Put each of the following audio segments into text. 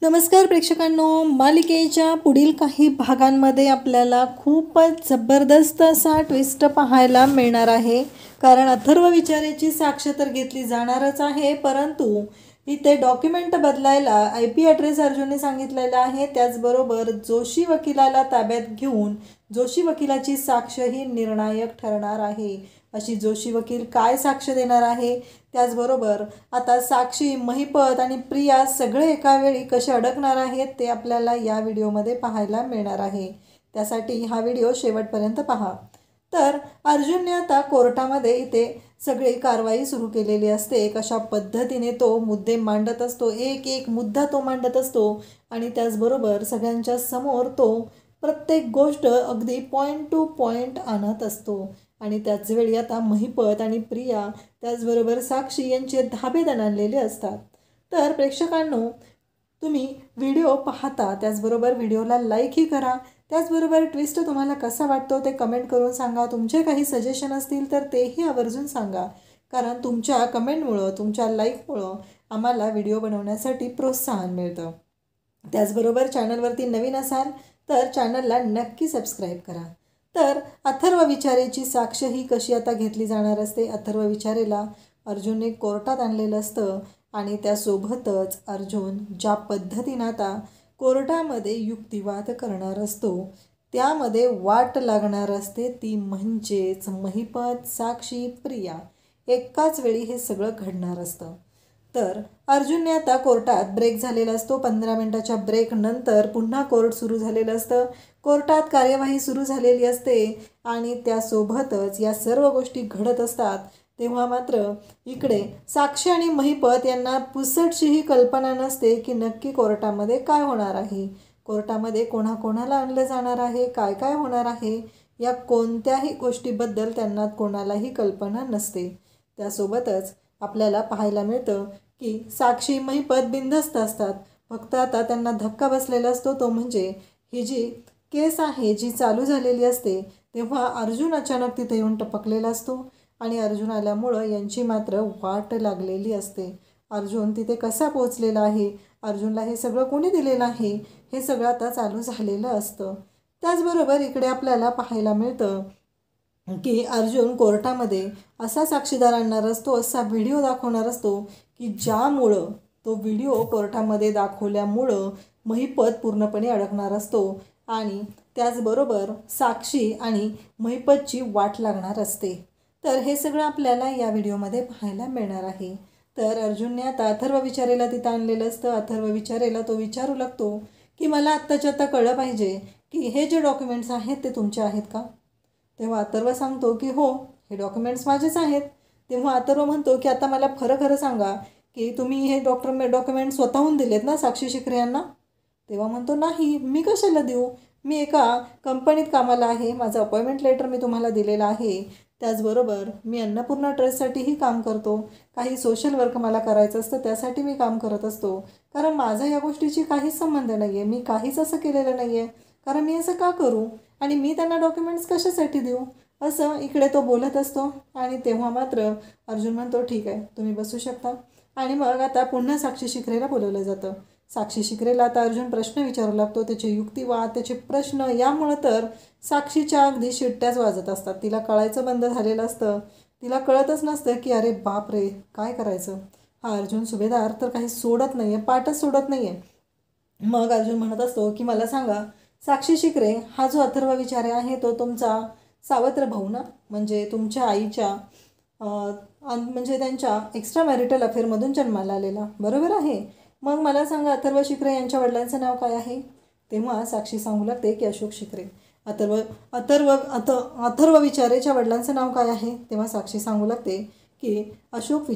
नमस्कार प्रेक्षकांनो, मालिकेच्या पुढील काही भागांमध्ये आपल्याला खूपच जबरदस्त असा ट्विस्ट पाहायला मिळणार आहे. कारण अथर्व विचारेची साक्ष तर घेतली जाणारच आहे, परंतु इथे डॉक्युमेंट बदलायला IP ॲड्रेस अर्जुनने सांगितलेला आहे. त्याचबरोबर जोशी वकिलाला ताब्यात घेऊन जोशी वकिलाची साक्ष ही निर्णायक ठरणार आहे. अशी जोशी वकील काय साक्ष देणार आहे, त्याचबरोबर आता साक्षी, महिपत आणि प्रिया सगळे एका वेळी कसे अडकणार आहेत ते आपल्याला या व्हिडिओमध्ये पाहायला मिळणार आहे. त्यासाठी हा व्हिडिओ शेवटपर्यंत पहा. तर अर्जुनने आता कोर्टामध्ये इथे सगळी कारवाई सुरू केलेली असते. कशा पद्धतीने तो मुद्दे मांडत असतो, एक एक मुद्दा तो मांडत असतो आणि त्याचबरोबर सगळ्यांच्या समोर तो प्रत्येक गोष्ट अगदी पॉईंट टू पॉईंट आणत असतो. आणि त्याच वेळी आता महिपत आणि प्रिया त्याचबरोबर साक्षी यांचे धाबेदन आणलेले असतात. तर प्रेक्षकांनो, तुम्ही व्हिडिओ पाहता त्याचबरोबर व्हिडिओला लाईकही करा. त्याचबरोबर ट्विस्ट तुम्हाला कसा वाटतो ते कमेंट करून सांगा. तुमचे काही सजेशन असतील तर तेही आवर्जून सांगा, कारण तुमच्या कमेंटमुळं, तुमच्या लाईकमुळं आम्हाला व्हिडिओ बनवण्यासाठी प्रोत्साहन मिळतं. त्याचबरोबर चॅनलवरती नवीन असाल तर चॅनलला नक्की सबस्क्राईब करा. तर अथर्व विचारेची साक्ष ही कशी आता घेतली जाणार असते. अथर्व विचारेला अर्जुनने कोर्टात आणलेलं असतं आणि त्यासोबतच अर्जुन ज्या पद्धतीनं आता कोर्टामध्ये युक्तिवाद करणार असतो त्यामध्ये वाट लागणार असते, ती म्हणजेच महिपत, साक्षी, प्रिया एकाच वेळी हे सगळं घडणार असतं. तर अर्जुनने आता कोर्टात ब्रेक झालेला असतो. 15 मिनिटाच्या ब्रेक नंतर पुन्हा कोर्ट सुरू झालेलं असतं. कोर्टात कार्यवाही सुरू झालेली असते आणि त्यासोबतच या सर्व गोष्टी घडत असतात. तेव्हा मात्र इकडे साक्षी आणि महिपत यांना पुसटशीही कल्पना नसते की नक्की कोर्टामध्ये काय होणार आहे, कोर्टामध्ये कोणाकोणाला आणलं जाणार आहे, काय काय होणार आहे, या कोणत्याही गोष्टीबद्दल त्यांना कोणालाही कल्पना नसते. त्यासोबतच आपल्याला पाहायला मिळतं की साक्षी, महिपत बिनधास्त असतात. फक्त आता त्यांना धक्का बसलेला असतो, तो म्हणजे ही जी केस आहे जी चालू झालेली असते तेव्हा अर्जुन अचानक तिथे येऊन टपकलेला असतो आणि अर्जुन आल्यामुळं यांची मात्र वाट लागलेली असते. अर्जुन तिथे कसा पोहोचलेला आहे, अर्जुनला हे सगळं कोणी दिलेलं आहे, हे सगळं आता चालू झालेलं असतं. त्याचबरोबर इकडे आपल्याला पाहायला मिळतं की अर्जुन कोर्टामध्ये असा साक्षीदार आणणार असतो, असा व्हिडिओ दाखवणार असतो की ज्यामुळं तो व्हिडिओ कोर्टामध्ये दाखवल्यामुळं महिपत पूर्णपणे अडकणार असतो आणि त्याचबरोबर साक्षी आणि महिपतची वाट लागणार असते. तर हे सगळं आपल्याला या व्हिडिओमध्ये पाहायला मिळणार आहे. तर अर्जुनने आता अथर्व विचारेला तिथं आणलेलं असतं. अथर्व विचारेला तो विचारू लागतो की मला आत्ताच्या आत्ता कळलं पाहिजे की हे जे डॉक्युमेंट्स आहेत ते तुमचे आहेत का. तेव्हा अथर्व सांगतो की हो, हे डॉक्युमेंट्स माझेच आहेत. तेव्हा अथर्व म्हणतो की आता मला खरं सांगा की तुम्ही हे डॉक्युमेंट स्वतःहून दिलेत ना साक्षी शिकरे यांना. तेव्हा म्हणतो नाही, मी कशाला देऊ, मी एका कंपनीत कामाला आहे, माझं अपॉइंटमेंट लेटर मी तुम्हाला दिलेलं आहे. त्याचबरोबर मी अन्नपूर्णा ट्रस्टसाठीही काम करतो, काही सोशल वर्क मला करायचं असतं त्यासाठी मी काम करत असतो. कारण माझा या गोष्टीची काहीच संबंध नाही आहे, मी काहीच असं केलेलं नाही आहे. कारण मी असं का करू आणि मी त्यांना डॉक्युमेंट्स कशासाठी देऊ, असं इकडे तो बोलत असतो. आणि तेव्हा मात्र अर्जुन म्हणतो ठीक आहे, तुम्ही बसू शकता. आणि मग आता पुन्हा साक्षी शिकरेला बोलवलं जातं. साक्षी शिकरेला आता अर्जुन प्रश्न विचारू लागतो, त्याचे युक्तिवाद, त्याचे प्रश्न, यामुळं तर साक्षीच्या अगदी शिट्ट्याच वाजत असतात. तिला कळायचं बंद झालेलं असतं, तिला कळतच नसतं की अरे बाप रे काय करायचं. हा अर्जुन सुभेदार तर काही सोडत नाही आहे, पाठच सोडत नाही आहे. मग अर्जुन म्हणत असतो की मला सांगा साक्षी शिकरे, हा जो अथर्व विचारे आहे तो तुमचा सावत्र भाऊ ना, म्हणजे तुमच्या आईच्या म्हणजे त्यांच्या एक्स्ट्रा मॅरिटल अफेअरमधून जन्माला आलेला, बरोबर आहे. मग मला सांगा अथर्व शिकरे यांच्या वडिलांचं नाव काय आहे. तेव्हा साक्षी सांगू लागते की अशोक शिकरे. अथर्व विचारेच्या वडिलांचं नाव काय आहे. तेव्हा साक्षी सांगू लागते की अशोक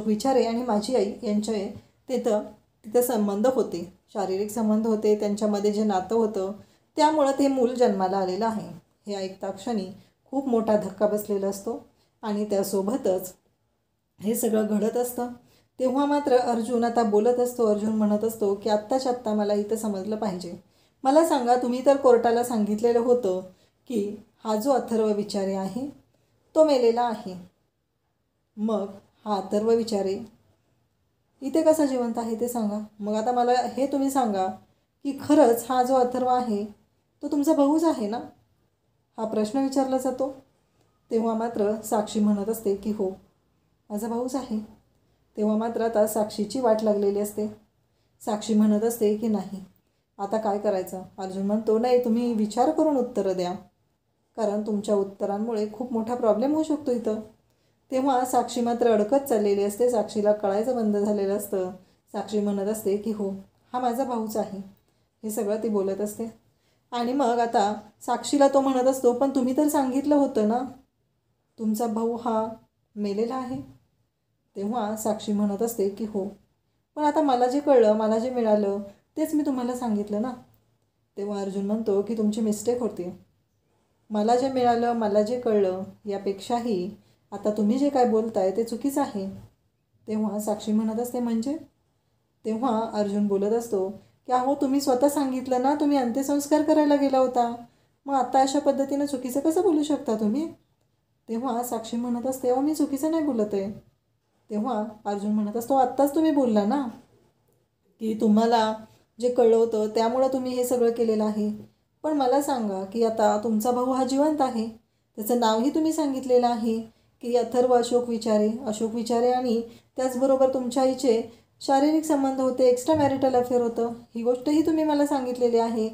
विचारे आणि माझी आई यांचे तिथं संबंध होते, शारीरिक संबंध होते, त्यांच्यामध्ये जे नातं होतं त्यामुळं ते मूल जन्माला आलेलं आहे. हे ऐकता क्षणी खूप मोठा धक्का बसलेला असतो आणि त्यासोबतच हे सगळं घडत असतं. तेव्हा मात्र अर्जुन आता बोलत असतो. अर्जुन म्हणत असतो की आत्ताच्या आत्ता मला इथं समजलं पाहिजे. मला सांगा, तुम्ही तर कोर्टाला सांगितलेलं होतं की हा जो अथर्व विचारे आहे तो मेलेला आहे. मग हा अथर्व विचारे इथे कसा जिवंत आहे ते सांगा. मग आता मला हे तुम्ही सांगा की खरंच हा जो अथर्व आहे तो तुमचा भाऊच आहे ना, हा प्रश्न विचारला जातो. तेव्हा मात्र साक्षी म्हणत असते की हो, माझा भाऊच आहे. तेव्हा मात्र आता साक्षीची वाट लागलेली असते. साक्षी म्हणत असते की नाही, आता काय करायचं. अर्जुन म्हणतो नाही, तुम्ही विचार करून उत्तरं द्या, कारण तुमच्या उत्तरांमुळे खूप मोठा प्रॉब्लेम होऊ शकतो इथं. तेव्हा साक्षी मात्र अडकत चाललेली असते. साक्षीला कळायचं बंद झालेलं असतं. साक्षी म्हणत असते की हो, हा माझा भाऊच आहे. हे सगळं ती बोलत असते. आणि मग आता साक्षीला तो म्हणत असतो पण तुम्ही तर सांगितलं होतं ना तुमचा भाऊ हा मेलेला आहे. तेव्हा साक्षी म्हणत असते की हो, पण आता मला जे कळलं, मला जे मिळालं तेच मी तुम्हाला सांगितलं ना. तेव्हा अर्जुन म्हणतो की तुमची मिस्टेक होती. मला जे मिळालं, मला जे कळलं यापेक्षाही आता तुम्ही जे काय बोलताय ते चुकीचं आहे. तेव्हा साक्षी म्हणत असते म्हणजे. तेव्हा अर्जुन बोलत असतो की अहो, तुम्ही स्वतः सांगितलं ना तुम्ही अंत्यसंस्कार करायला गेला होता, मग आता अशा पद्धतीनं चुकीचं कसं बोलू शकता तुम्ही. तेव्हा साक्षी म्हणत असते अहो, मी चुकीचं नाही बोलत आहे. तेव्हा अर्जुन म्हणत असतो आत्ताच तुम्ही बोलला ना की तुम्हाला जे कळलं होतं त्यामुळं तुम्ही हे सगळं केलेलं आहे. पण मला सांगा की आता तुमचा भाऊ हा जिवंत आहे, त्याचं नावही तुम्ही सांगितलेलं आहे की अथर्व अशोक विचारे. अशोक विचारे आणि त्याचबरोबर तुमच्या आईचे शारीरिक संबंध होते, एक्स्ट्रा मॅरिटल अफेअर होतं, ही गोष्टही तुम्ही मला सांगितलेली आहे.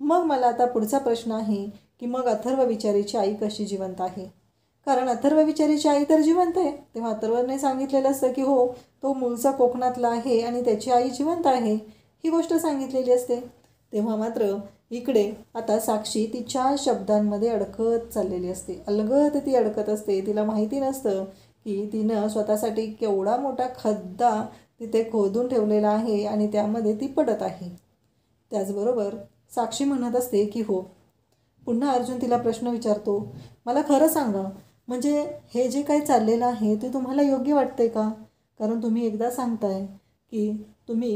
मग मला आता पुढचा प्रश्न आहे की मग अथर्व विचारेची आई कशी जिवंत आहे. कारण अथर्व विचारेची आई तर जिवंत आहे. तेव्हा अथर्वने सांगितलेलं असतं की हो, तो मूळचा कोकणातला आहे आणि त्याची आई जिवंत आहे, ही गोष्ट सांगितलेली असते. तेव्हा मात्र इकडे आता साक्षी तिच्या शब्दांमध्ये अडकत चाललेली असते. अलगद ती अडकत असते. तिला माहिती नसतं की तिनं स्वतःसाठी केवढा मोठा खड्डा तिथे खोदून ठेवलेला आहे आणि त्यामध्ये ती पडत आहे. त्याचबरोबर साक्षी म्हणत असते की हो. पुन्हा अर्जुन तिला प्रश्न विचारतो, मला खरं सांगा, म्हणजे हे जे काही चाललेलं आहे ते तुम्हाला योग्य वाटते का. कारण तुम्ही एकदा सांगताय की तुम्ही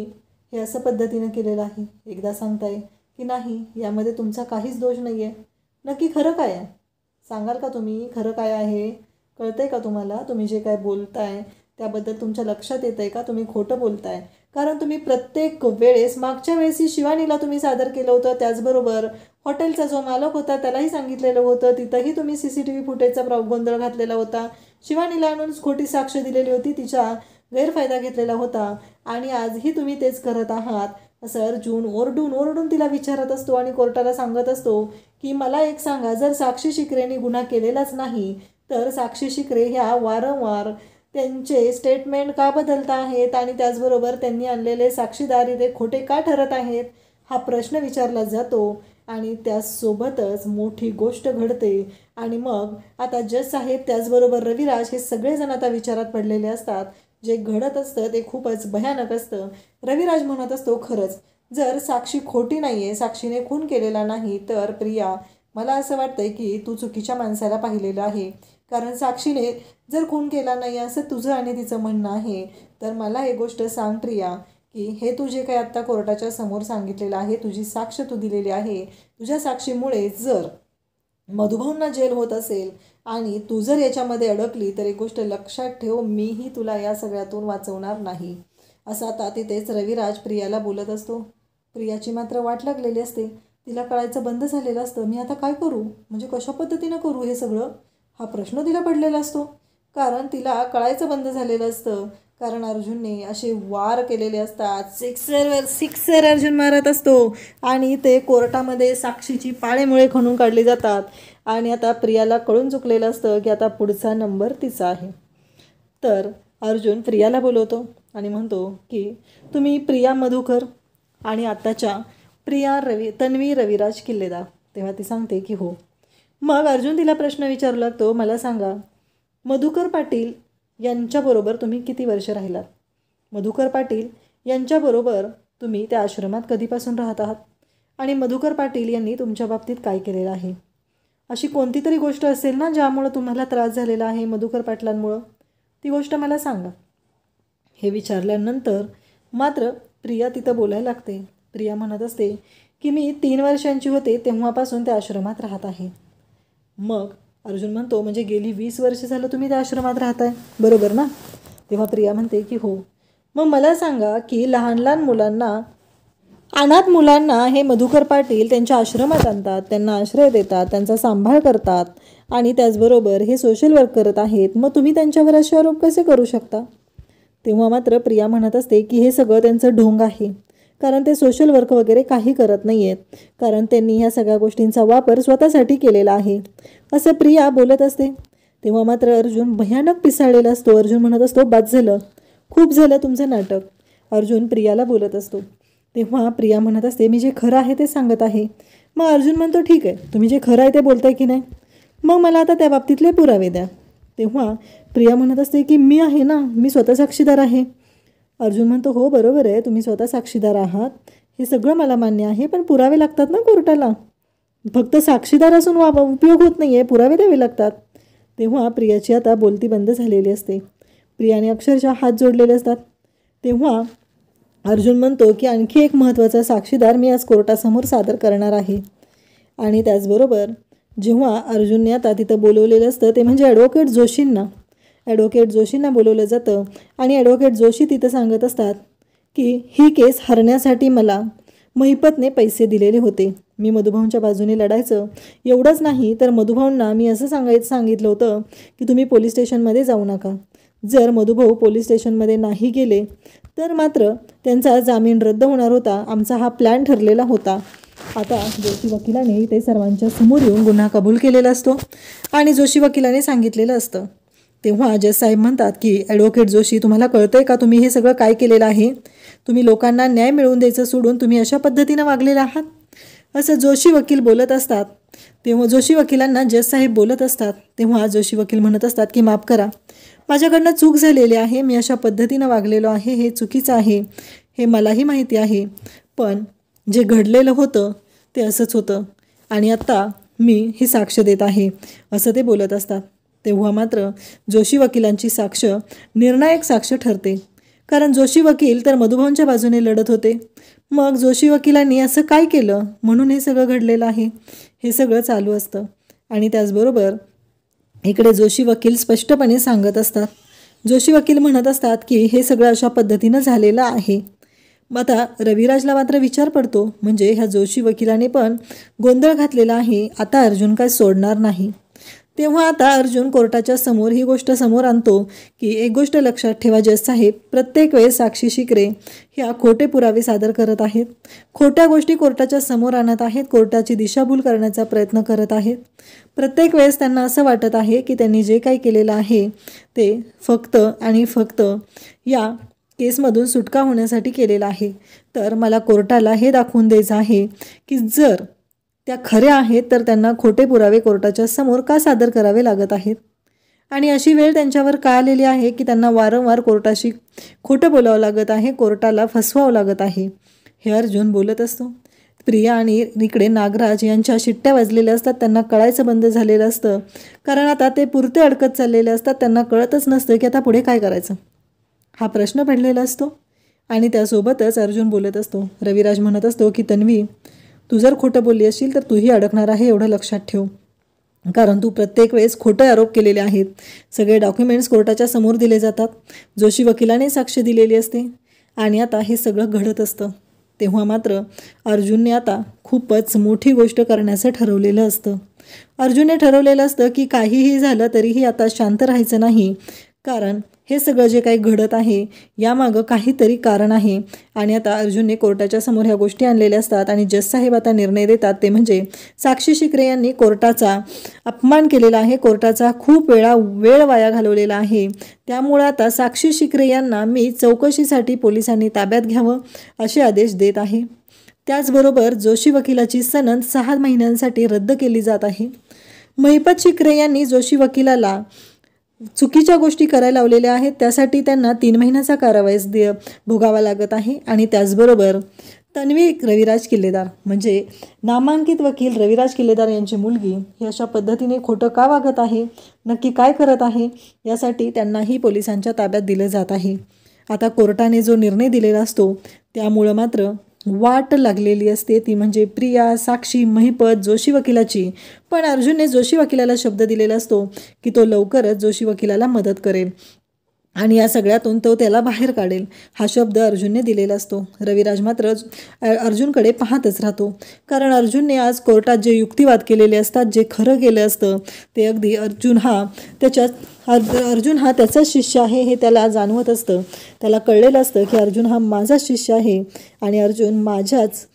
हे असं पद्धतीनं केलेलं आहे, एकदा सांगताय की नाही यामध्ये तुमचा काहीच दोष नाही आहे. नक्की खरं काय आहे सांगाल का तुम्ही. खरं काय आहे कळतंय का तुम्हाला. तुम्ही जे काय बोलताय त्याबद्दल तुमच्या लक्षात येतं आहे का, तुम्ही खोटं बोलताय. कारण तुम्ही प्रत्येक वेळेस, मागच्या वेळेसही शिवानीला तुम्ही सादर केलं होतं, त्याचबरोबर हॉटेलचा जो मालक होता त्यालाही सांगितलेलं होतं, तिथंही तुम्ही CCTV फुटेजचा गोंधळ घातलेला होता. शिवानीला आणून खोटी साक्ष दिलेली होती, तिचा गैरफायदा घेतलेला होता आणि आजही तुम्ही तेच करत आहात. असं अर्जुन ओरडून ओरडून तिला विचारत असतो आणि कोर्टाला सांगत असतो की मला एक सांगा, जर साक्षी शिकरेने गुन्हा केलेलाच नाही तर साक्षी शिकरे ह्या वारंवार त्यांचे स्टेटमेंट का बदलत आहेत आणि त्याचबरोबर त्यांनी आणलेले साक्षीदार ते खोटे का ठरत आहेत, हा प्रश्न विचारला जातो. आणि त्यासोबतच मोठी गोष्ट घडते आणि मग आता जज साहेब त्याचबरोबर रविराज हे सगळेजण आता विचारात पडलेले असतात. जे घडत असतं ते खूपच भयानक असतं. रविराज म्हणत असतो खरंच जर साक्षी खोटी नाही आहे, साक्षीने खून केलेला नाही, तर प्रिया मला असं वाटतंय की तू चुकीच्या माणसाला पाहिलेलं आहे. कारण साक्षीने जर खून केला नाही असं तुझं आणि तिचं म्हणणं आहे, तर मला एक गोष्ट सांग प्रिया की हे तू जे काही आत्ता कोर्टाच्या समोर सांगितलेलं आहे, तुझी साक्ष तू दिलेली आहे, तुझ्या साक्षीमुळे जर मधुभाऊंना जेल होत असेल आणि तू जर याच्यामध्ये अडकली तर एक गोष्ट लक्षात ठेव, मीही तुला या सगळ्यातून वाचवणार नाही. असं आता तिथेच रविराज प्रियाला बोलत असतो. प्रियाची मात्र वाट लागलेली असते. तिला कळायचं बंद झालेलं असतं. मी आता काय करू, म्हणजे कशा पद्धतीनं करू हे सगळं, हा प्रश्न तिला पडलेला असतो. कारण तिला कळायचं बंद झालेलं असतं. कारण अर्जुनने असे वार केलेले असतात. सिक्सर अर्जुन मारत असतो आणि ते कोर्टामध्ये साक्षीची पाळेमुळे खणून काढली जातात. आणि आता प्रियाला कळून चुकलेलं असतं की आता पुढचा नंबर तिचा आहे. तर अर्जुन प्रियाला बोलवतो आणि म्हणतो की तुम्ही प्रिया मधुकर आणि आत्ताच्या प्रिया तन्वी रविराज किल्लेदार. तेव्हा ती सांगते की हो. मग अर्जुन तिला प्रश्न विचारू लागतो, मला सांगा मधुकर पाटील यांच्याबरोबर तुम्ही किती वर्ष राहिलात. मधुकर पाटील यांच्याबरोबर तुम्ही त्या आश्रमात कधीपासून राहत आहात आणि मधुकर पाटील यांनी तुमच्या बाबतीत काय केलेलं आहे. अशी कोणती तरी गोष्ट असेल ना ज्यामुळं तुम्हाला त्रास झालेला आहे मधुकर पाटलांमुळं, ती गोष्ट मला सांगा. हे विचारल्यानंतर मात्र प्रिया तिथं बोलायला लागते. प्रिया म्हणत असते की मी 3 वर्षांची होते तेव्हापासून त्या आश्रमात राहत आहे. मग अर्जुन म्हणतो म्हणजे गेली 20 वर्ष झालं तुम्ही त्या आश्रमात राहताय बरोबर ना. तेव्हा प्रिया म्हणते की हो. मग मला सांगा की लहान लहान मुलांना, अनाथ मुलांना हे मधुकर पाटील त्यांच्या आश्रमात आणतात, त्यांना आश्रय देतात, त्यांचा सांभाळ करतात आणि त्याचबरोबर हे सोशल वर्क करत आहेत. मग तुम्ही त्यांच्यावर असे आरोप कसे करू शकता? तेव्हा मात्र प्रिया म्हणत असते की हे सगळं त्यांचं ढोंग आहे, कारण ते सोशल वर्क वगैरे काही करत नाही आहेत, कारण त्यांनी ह्या सगळ्या गोष्टींचा वापर स्वतःसाठी केलेला आहे, असं प्रिया बोलत असते. तेव्हा मात्र अर्जुन भयानक पिसाळलेला असतो. अर्जुन म्हणत असतो, बाद झालं, खूप झालं तुमचं नाटक. अर्जुन प्रियाला बोलत असतो. तेव्हा प्रिया म्हणत असते, मी जे खरं आहे ते सांगत आहे. मग अर्जुन म्हणतो, ठीक आहे, तुम्ही जे खरं आहे ते बोलताय की नाही, मग मला आता त्या बाबतीतले पुरावे द्या. तेव्हा प्रिया म्हणत असते की मी आहे ना, मी स्वतः साक्षीदार आहे. अर्जुन म्हणतो, हो बरोबर आहे, तुम्ही स्वतः साक्षीदार आहात, हे सगळं मला मान्य आहे, पण पुरावे लागतात ना कोर्टाला. फक्त साक्षीदार असून उपयोग होत नाही आहे, पुरावे द्यावे लागतात. तेव्हा प्रियाची आता बोलती बंद झालेली असते. प्रियाने अक्षरशः हात जोडलेले असतात. तेव्हा अर्जुन म्हणतो की आणखी एक महत्त्वाचा साक्षीदार मी आज कोर्टासमोर सादर करणार आहे. आणि त्याचबरोबर जेव्हा अर्जुनने आता तिथं बोलवलेलं असतं ते म्हणजे ॲडव्होकेट जोशींना बोलवलं जातं. आणि ॲडव्होकेट जोशी तिथं सांगत असतात की ही केस हरण्यासाठी मला महिपतने पैसे दिलेले होते. मी मधुभाऊंच्या बाजूने लढायचं. एवढंच नाही तर मधुभाऊंना मी असं सांगितलं होतं की तुम्ही पोलीस स्टेशनमध्ये जाऊ नका. जर मधुभाऊ पोलीस स्टेशनमध्ये नाही गेले तर मात्र त्यांचा जामीन रद्द होणार होता. आमचा हा प्लॅन ठरलेला होता. आता जोशी वकिलाने ते सर्वांच्या समोर येऊन गुन्हा कबूल केलेला असतो आणि जोशी वकिलाने सांगितलेलं असतं. तेव्हा जज साहेब म्हणतात की ॲडव्होकेट जोशी, तुम्हाला कळतंय का तुम्ही हे सगळं काय केलेलं आहे? तुम्ही लोकांना न्याय मिळवून द्यायचं सोडून तुम्ही अशा पद्धतीनं वागलेला आहात, असं जोशी वकील बोलत असतात. तेव्हा जोशी वकिलांना जज साहेब बोलत असतात. तेव्हा जोशी वकील म्हणत असतात की माफ करा, माझ्याकडनं चूक झालेली आहे, मी अशा पद्धतीनं वागलेलो आहे, हे चुकीचं आहे, हे मलाही माहिती आहे, पण जे घडलेलं होतं ते असंच होतं आणि आत्ता मी ही साक्ष देत आहे, असं ते बोलत असतात. तेव्हा मात्र जोशी वकिलांची साक्ष निर्णायक साक्ष ठरते, कारण जोशी वकील तर मधुभाऊंच्या बाजूने लढत होते. मग जोशी वकिलांनी असं काय केलं म्हणून हे सगळं घडलेलं आहे, हे सगळं चालू असतं. आणि त्याचबरोबर इकडे जोशी वकील स्पष्टपणे सांगत असतात. जोशी वकील म्हणत असतात की हे सगळं अशा पद्धतीनं झालेलं आहे. मग आता रविराजला मात्र विचार पडतो, म्हणजे ह्या जोशी वकिलाने पण गोंधळ घातलेला आहे, आता अर्जुन काय सोडणार नाही. तेव्हा आता अर्जुन कोर्टाच्या समोर ही गोष्ट समोर आणतो की एक गोष्ट लक्षात ठेवा जज साहेब, प्रत्येक वेळेस साक्षी शिकरे ह्या खोटे पुरावे सादर करत आहेत, खोट्या गोष्टी कोर्टाच्या समोर आणत आहेत, कोर्टाची दिशाभूल करण्याचा प्रयत्न करत आहेत. प्रत्येक वेळेस त्यांना असं वाटत आहे की त्यांनी जे काही केलेलं आहे ते फक्त आणि फक्त या केसमधून सुटका होण्यासाठी केलेलं आहे. तर मला कोर्टाला हे दाखवून द्यायचं आहे की जर त्या खऱ्या आहेत तर त्यांना खोटे पुरावे कोर्टाच्या समोर का सादर करावे लागत आहेत आणि अशी वेळ त्यांच्यावर का आलेली आहे की त्यांना वारंवार कोर्टाशी खोटं बोलावं लागत आहे, कोर्टाला फसवावं लागत आहे, हे अर्जुन बोलत असतो. प्रिया आणि इकडे नागराज यांच्या शिट्ट्या वाजलेल्या असतात, त्यांना कळायचं बंद झालेलं असतं, कारण आता ते पुरते अडकत चाललेले असतात, त्यांना कळतच नसतं की आता पुढे काय करायचं, हा प्रश्न पडलेला असतो. आणि त्यासोबतच अर्जुन बोलत असतो. रविराज म्हणत असतो की तन्वी, तू जर खोटं बोलली असेल तर तूही अडकणार आहे, एवढं लक्षात ठेव, कारण तू प्रत्येक वेळेस खोटे आरोप केलेले आहेत. सगळे डॉक्युमेंट्स कोर्टाच्या समोर दिले जातात, जोशी वकिलाने साक्ष दिलेली असते आणि आता हे सगळं घडत असतं. तेव्हा मात्र अर्जुनने आता खूपच मोठी गोष्ट करण्याचं ठरवलेलं असतं. अर्जुनने ठरवलेलं असतं की काहीही झालं तरीही आता शांत राहायचं नाही, कारण हे सगळं जे काही घडत आहे यामागं काहीतरी कारण आहे. आणि आता अर्जुनने कोर्टाच्या समोर ह्या गोष्टी आणलेल्या असतात आणि जज साहेब आता निर्णय देतात, ते म्हणजे साक्षी शिकरे यांनी कोर्टाचा अपमान केलेला आहे, कोर्टाचा खूप वेळ वाया घालवलेला आहे, त्यामुळे आता साक्षी शिकरे यांना मी चौकशीसाठी पोलिसांनी ताब्यात घ्यावं असे आदेश देत आहे. त्याचबरोबर जोशी वकिलाची सनद 6 महिन्यांसाठी रद्द केली जात आहे. महिपत शिकरे यांनी जोशी वकिलाला चुकीच्या गोष्टी करायला लावलेल्या आहेत, त्यासाठी त्यांना 3 महिन्याचा कारावास भोगावा लागत आहे. आणि त्याचबरोबर तन्वी रविराज किल्लेदार म्हणजे नामांकित वकील रविराज किल्लेदार यांची मुलगी ही अशा पद्धतीने खोटं का वागत आहे, नक्की काय करत आहे, यासाठी त्यांनाही पोलिसांच्या ताब्यात दिलं जात आहे. आता कोर्टाने जो निर्णय दिलेला असतो त्यामुळं मात्र वाट लागलेली असते, ती म्हणजे प्रिया, साक्षी, महिपत, जोशी वकिलाची. पण अर्जुनने जोशी वकिलाला शब्द दिलेला असतो की तो लवकरच जोशी वकिलाला मदत करेल. आणि या सगळ्यातून तो त्याला बाहेर काढेल हा शब्द अर्जुनने दिलेला असतो. रविराज मात्र अर्जुनकडे पाहतच राहतो, कारण अर्जुनने आज कोर्टात जे युक्तिवाद केलेले असतात, जे खरं केलं असतं ते अगदी अर्जुन हा त्याचाच शिष्य आहे हे त्याला जाणवत असतं. त्याला कळलेलं असतं की अर्जुन हा माझाच शिष्य आहे आणि अर्जुन माझ्याच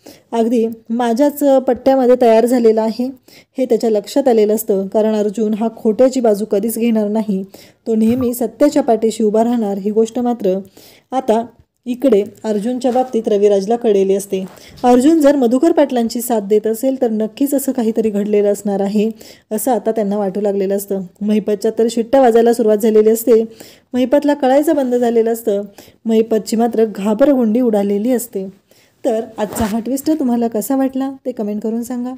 पट्ट्यामध्ये तयार झालेला आहे हे त्याच्या लक्षात आलेलं असतं. कारण अर्जुन हा खोट्याची बाजू कधीच घेणार नाही, तो नेहमी सत्याच्या पाठीशी उभा राहणार. ही गोष्ट मात्र आता इकडे अर्जुनच्या बाबतीत रविराजला कळलेली असते. अर्जुन जर मधुकर पाटलांची साथ देत असेल तर नक्कीच असं काहीतरी घडलेलं असणार आहे असं आता त्यांना वाटू लागलेलं असतं. महिपतच्या तर शिट्ट्या वाजायला सुरुवात झालेली असते. महिपतला कळायचं बंद झालेलं असतं. महिपतची मात्र घाबरगुंडी उडालेली असते. तर आजचा हा ट्विस्ट तुम्हाला कसा वाटला ते कमेंट करून सांगा.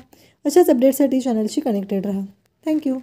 अशाच अपडेटसाठी चॅनलशी कनेक्टेड राहा. थँक्यू.